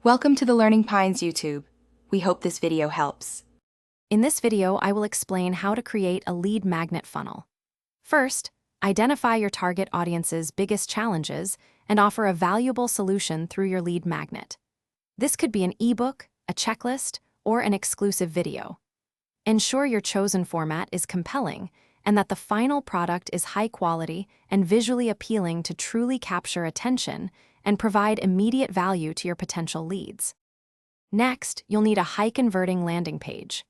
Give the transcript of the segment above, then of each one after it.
Welcome to the Learning Pines YouTube. We hope this video helps. In this video, I will explain how to create a lead magnet funnel. First, identify your target audience's biggest challenges and offer a valuable solution through your lead magnet. This could be an ebook, a checklist, or an exclusive video. Ensure your chosen format is compelling and that the final product is high quality and visually appealing to truly capture attention and provide immediate value to your potential leads. Next, you'll need a high-converting landing page.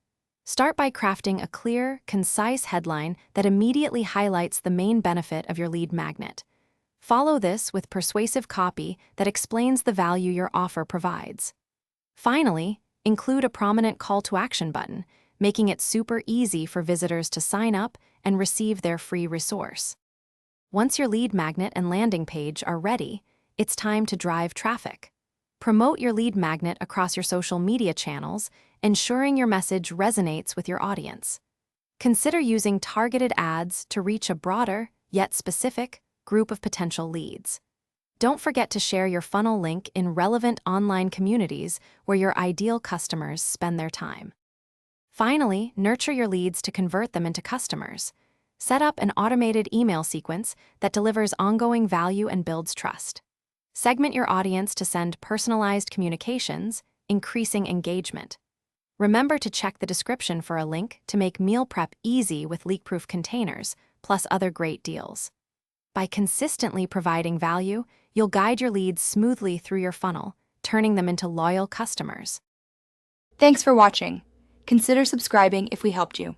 Start by crafting a clear, concise headline that immediately highlights the main benefit of your lead magnet. Follow this with persuasive copy that explains the value your offer provides. Finally, include a prominent call to action button, making it super easy for visitors to sign up and receive their free resource. Once your lead magnet and landing page are ready, it's time to drive traffic. Promote your lead magnet across your social media channels, ensuring your message resonates with your audience. Consider using targeted ads to reach a broader, yet specific, group of potential leads. Don't forget to share your funnel link in relevant online communities where your ideal customers spend their time. Finally, nurture your leads to convert them into customers. Set up an automated email sequence that delivers ongoing value and builds trust. Segment your audience to send personalized communications, increasing engagement. Remember to check the description for a link to make meal prep easy with leak-proof containers, plus other great deals. By consistently providing value, you'll guide your leads smoothly through your funnel, turning them into loyal customers. Thanks for watching. Consider subscribing if we helped you.